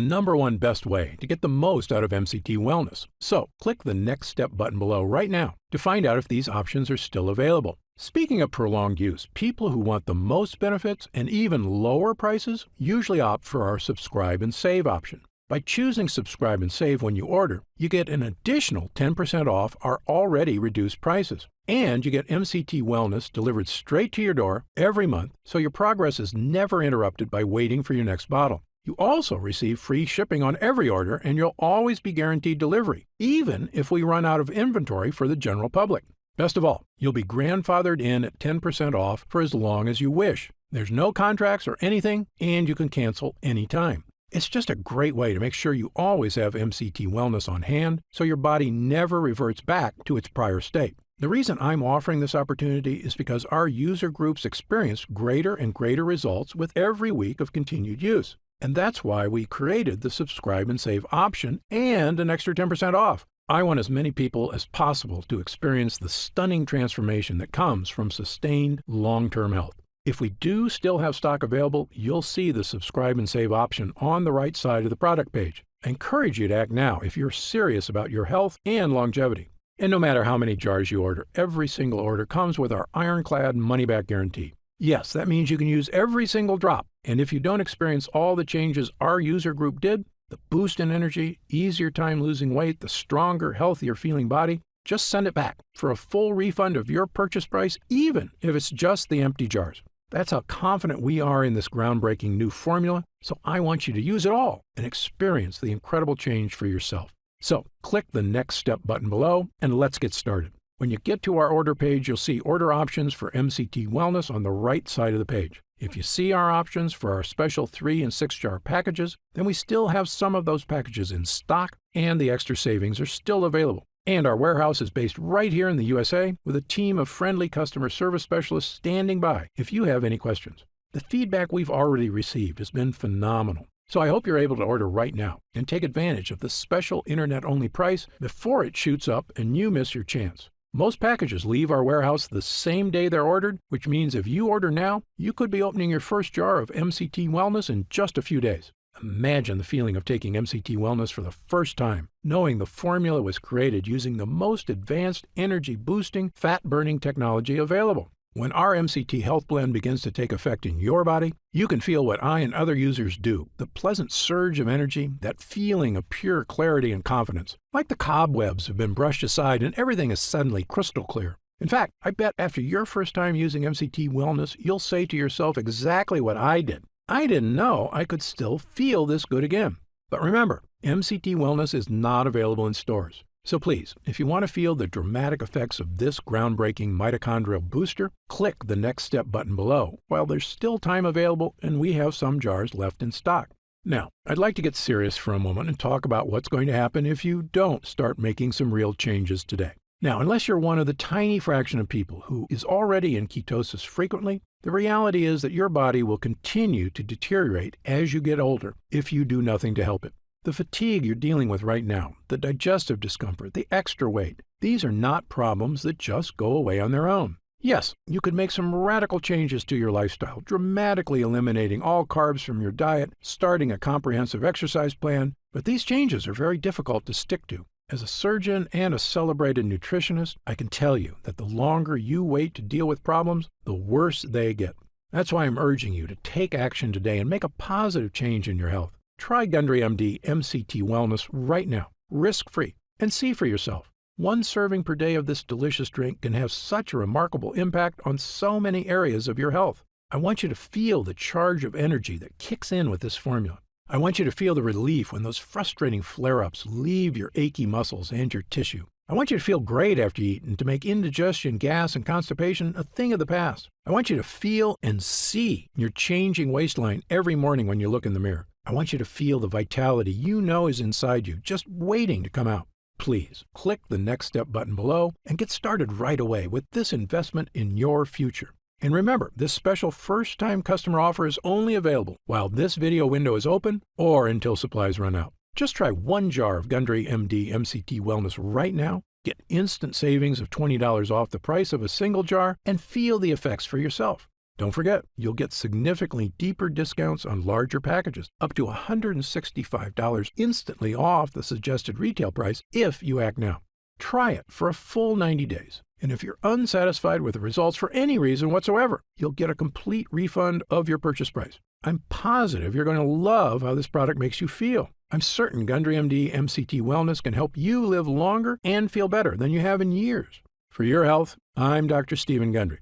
#1 best way to get the most out of MCT Wellness. So click the Next Step button below right now to find out if these options are still available. Speaking of prolonged use, people who want the most benefits and even lower prices usually opt for our Subscribe and Save option. By choosing Subscribe and Save when you order, you get an additional 10% off our already reduced prices. And you get MCT Wellness delivered straight to your door every month, so your progress is never interrupted by waiting for your next bottle. You also receive free shipping on every order, and you'll always be guaranteed delivery, even if we run out of inventory for the general public. Best of all, you'll be grandfathered in at 10% off for as long as you wish. There's no contracts or anything, and you can cancel anytime. It's just a great way to make sure you always have MCT Wellness on hand, so your body never reverts back to its prior state. The reason I'm offering this opportunity is because our user groups experience greater and greater results with every week of continued use. And that's why we created the Subscribe and Save option and an extra 10% off. I want as many people as possible to experience the stunning transformation that comes from sustained long-term health. If we do still have stock available, you'll see the Subscribe and Save option on the right side of the product page. I encourage you to act now if you're serious about your health and longevity. And no matter how many jars you order, every single order comes with our ironclad money-back guarantee. Yes, that means you can use every single drop. And if you don't experience all the changes our user group did, the boost in energy, easier time losing weight, the stronger, healthier feeling body, just send it back for a full refund of your purchase price, even if it's just the empty jars. That's how confident we are in this groundbreaking new formula, so I want you to use it all and experience the incredible change for yourself. So click the Next Step button below and let's get started. When you get to our order page, you'll see order options for MCT Wellness on the right side of the page. If you see our options for our special 3 and 6 jar packages, then we still have some of those packages in stock and the extra savings are still available. And our warehouse is based right here in the USA with a team of friendly customer service specialists standing by if you have any questions. The feedback we've already received has been phenomenal. So I hope you're able to order right now and take advantage of the special internet-only price before it shoots up and you miss your chance. Most packages leave our warehouse the same day they're ordered, which means if you order now, you could be opening your first jar of MCT Wellness in just a few days. Imagine the feeling of taking MCT Wellness for the first time, knowing the formula was created using the most advanced energy-boosting, fat-burning technology available. When our MCT Health Blend begins to take effect in your body, you can feel what I and other users do, the pleasant surge of energy, that feeling of pure clarity and confidence. Like the cobwebs have been brushed aside and everything is suddenly crystal clear. In fact, I bet after your first time using MCT Wellness, you'll say to yourself exactly what I did. I didn't know I could still feel this good again. But remember, MCT Wellness is not available in stores. So please, if you want to feel the dramatic effects of this groundbreaking mitochondrial booster, click the Next Step button below while there's still time available and we have some jars left in stock. Now, I'd like to get serious for a moment and talk about what's going to happen if you don't start making some real changes today. Now, unless you're one of the tiny fraction of people who is already in ketosis frequently, the reality is that your body will continue to deteriorate as you get older if you do nothing to help it. The fatigue you're dealing with right now, the digestive discomfort, the extra weight, these are not problems that just go away on their own. Yes, you could make some radical changes to your lifestyle, dramatically eliminating all carbs from your diet, starting a comprehensive exercise plan, but these changes are very difficult to stick to. As a surgeon and a celebrated nutritionist, I can tell you that the longer you wait to deal with problems, the worse they get. That's why I'm urging you to take action today and make a positive change in your health. Try Gundry MD MCT Wellness right now, risk-free, and see for yourself. One serving per day of this delicious drink can have such a remarkable impact on so many areas of your health. I want you to feel the charge of energy that kicks in with this formula. I want you to feel the relief when those frustrating flare-ups leave your achy muscles and your tissue. I want you to feel great after you eat and to make indigestion, gas, and constipation a thing of the past. I want you to feel and see your changing waistline every morning when you look in the mirror. I want you to feel the vitality you know is inside you, just waiting to come out. Please click the Next Step button below and get started right away with this investment in your future. And remember, this special first-time customer offer is only available while this video window is open or until supplies run out. Just try one jar of Gundry MD MCT Wellness right now, get instant savings of $20 off the price of a single jar, and feel the effects for yourself. Don't forget, you'll get significantly deeper discounts on larger packages, up to $165 instantly off the suggested retail price if you act now. Try it for a full 90 days. And if you're unsatisfied with the results for any reason whatsoever, you'll get a complete refund of your purchase price. I'm positive you're going to love how this product makes you feel. I'm certain Gundry MD MCT Wellness can help you live longer and feel better than you have in years. For your health, I'm Dr. Stephen Gundry.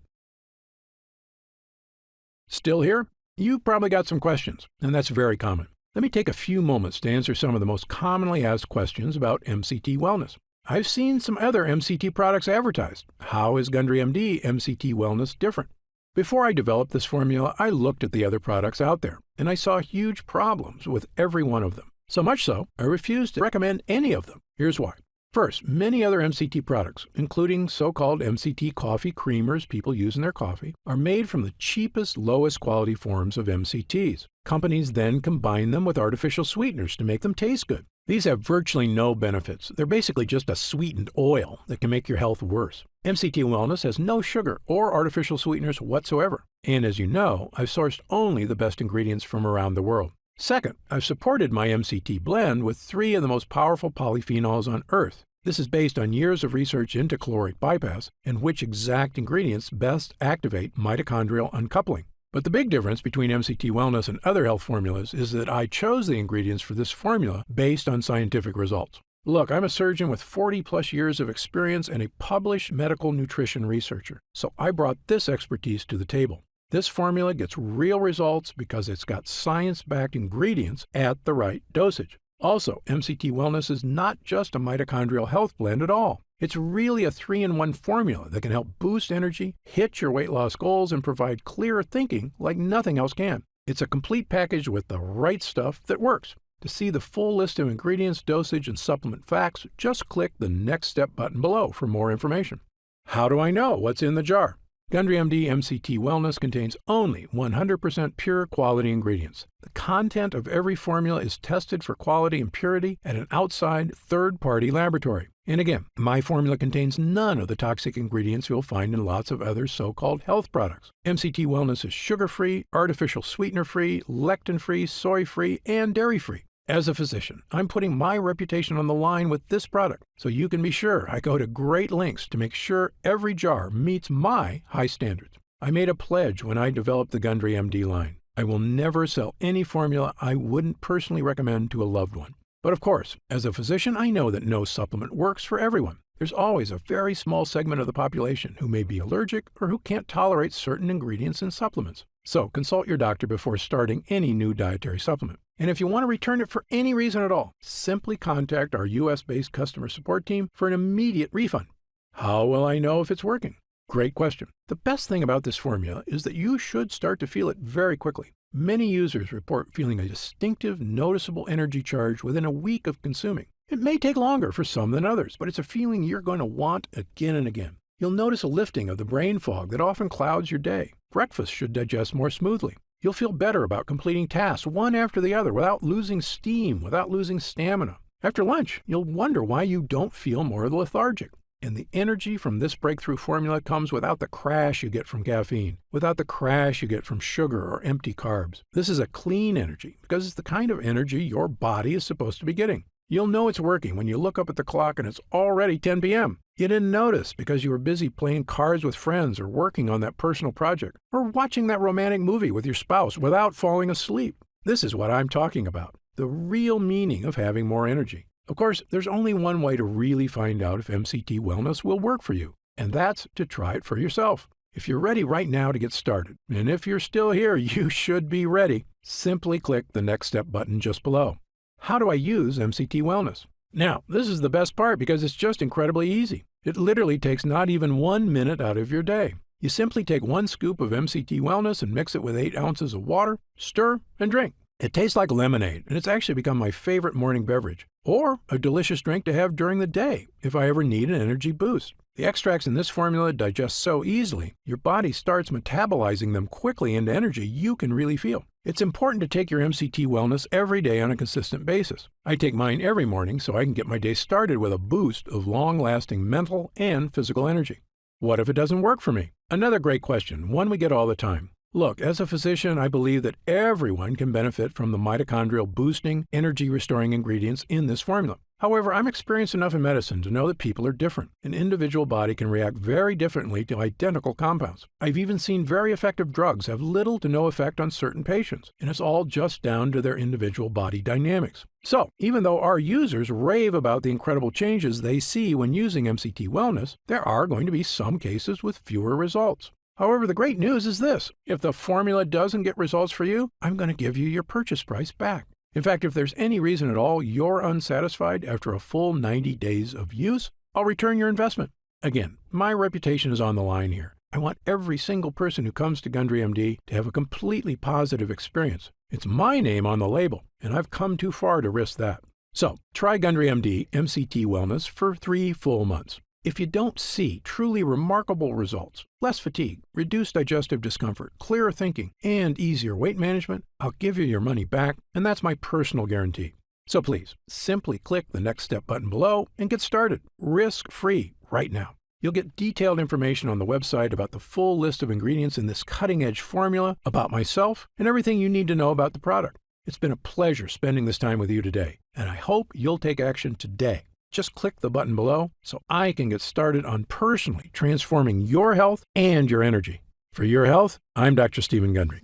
Still here? You've probably got some questions, and that's very common. Let me take a few moments to answer some of the most commonly asked questions about MCT Wellness. I've seen some other MCT products advertised. How is Gundry MD MCT Wellness different? Before I developed this formula, I looked at the other products out there, and I saw huge problems with every one of them. So much so, I refused to recommend any of them. Here's why. First, many other MCT products, including so-called MCT coffee creamers people use in their coffee, are made from the cheapest, lowest quality forms of MCTs. Companies then combine them with artificial sweeteners to make them taste good. These have virtually no benefits. They're basically just a sweetened oil that can make your health worse. MCT Wellness has no sugar or artificial sweeteners whatsoever. And as you know, I've sourced only the best ingredients from around the world. Second, I've supported my MCT blend with 3 of the most powerful polyphenols on Earth. This is based on years of research into caloric bypass and which exact ingredients best activate mitochondrial uncoupling. But the big difference between MCT Wellness and other health formulas is that I chose the ingredients for this formula based on scientific results. Look, I'm a surgeon with 40-plus years of experience and a published medical nutrition researcher, so I brought this expertise to the table. This formula gets real results because it's got science-backed ingredients at the right dosage. Also, MCT Wellness is not just a mitochondrial health blend at all. It's really a 3-in-1 formula that can help boost energy, hit your weight loss goals, and provide clearer thinking like nothing else can. It's a complete package with the right stuff that works. To see the full list of ingredients, dosage, and supplement facts, just click the Next Step button below for more information. How do I know what's in the jar? Gundry MD MCT Wellness contains only 100% pure quality ingredients. The content of every formula is tested for quality and purity at an outside third-party laboratory. And again, my formula contains none of the toxic ingredients you'll find in lots of other so-called health products. MCT Wellness is sugar-free, artificial sweetener-free, lectin-free, soy-free, and dairy-free. As a physician, I'm putting my reputation on the line with this product, so you can be sure I go to great lengths to make sure every jar meets my high standards. I made a pledge when I developed the Gundry MD line. I will never sell any formula I wouldn't personally recommend to a loved one. But of course, as a physician, I know that no supplement works for everyone. There's always a very small segment of the population who may be allergic or who can't tolerate certain ingredients in supplements. So consult your doctor before starting any new dietary supplement. And if you want to return it for any reason at all, simply contact our US-based customer support team for an immediate refund. How will I know if it's working? Great question. The best thing about this formula is that you should start to feel it very quickly. Many users report feeling a distinctive, noticeable energy charge within a week of consuming. It may take longer for some than others, but it's a feeling you're going to want again and again. You'll notice a lifting of the brain fog that often clouds your day. Breakfast should digest more smoothly. You'll feel better about completing tasks one after the other without losing steam, without losing stamina. After lunch, you'll wonder why you don't feel more lethargic. And the energy from this breakthrough formula comes without the crash you get from caffeine, without the crash you get from sugar or empty carbs. This is a clean energy because it's the kind of energy your body is supposed to be getting. You'll know it's working when you look up at the clock and it's already 10 p.m. You didn't notice because you were busy playing cards with friends or working on that personal project or watching that romantic movie with your spouse without falling asleep. This is what I'm talking about, the real meaning of having more energy. Of course, there's only one way to really find out if MCT Wellness will work for you, and that's to try it for yourself. If you're ready right now to get started, and if you're still here, you should be ready, simply click the Next Step button just below. How do I use MCT Wellness? Now, this is the best part because it's just incredibly easy. It literally takes not even 1 minute out of your day. You simply take 1 scoop of MCT Wellness and mix it with 8 ounces of water, stir, and drink. It tastes like lemonade, and it's actually become my favorite morning beverage, or a delicious drink to have during the day if I ever need an energy boost. The extracts in this formula digest so easily, your body starts metabolizing them quickly into energy you can really feel. It's important to take your MCT Wellness every day on a consistent basis. I take mine every morning so I can get my day started with a boost of long-lasting mental and physical energy. What if it doesn't work for me? Another great question, one we get all the time. Look, as a physician, I believe that everyone can benefit from the mitochondrial boosting, energy-restoring ingredients in this formula. However, I'm experienced enough in medicine to know that people are different. An individual body can react very differently to identical compounds. I've even seen very effective drugs have little to no effect on certain patients, and it's all just down to their individual body dynamics. So, even though our users rave about the incredible changes they see when using MCT Wellness, there are going to be some cases with fewer results. However, the great news is this. If the formula doesn't get results for you, I'm going to give you your purchase price back. In fact, if there's any reason at all you're unsatisfied after a full 90 days of use, I'll return your investment. Again, my reputation is on the line here. I want every single person who comes to Gundry MD to have a completely positive experience. It's my name on the label, and I've come too far to risk that. So, try Gundry MD MCT Wellness for 3 full months. If you don't see truly remarkable results, less fatigue, reduced digestive discomfort, clearer thinking, and easier weight management, I'll give you your money back, and that's my personal guarantee. So please, simply click the Next Step button below and get started, risk-free, right now. You'll get detailed information on the website about the full list of ingredients in this cutting-edge formula, about myself, and everything you need to know about the product. It's been a pleasure spending this time with you today, and I hope you'll take action today. Just click the button below so I can get started on personally transforming your health and your energy. For your health, I'm Dr. Stephen Gundry.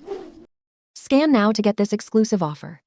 Scan now to get this exclusive offer.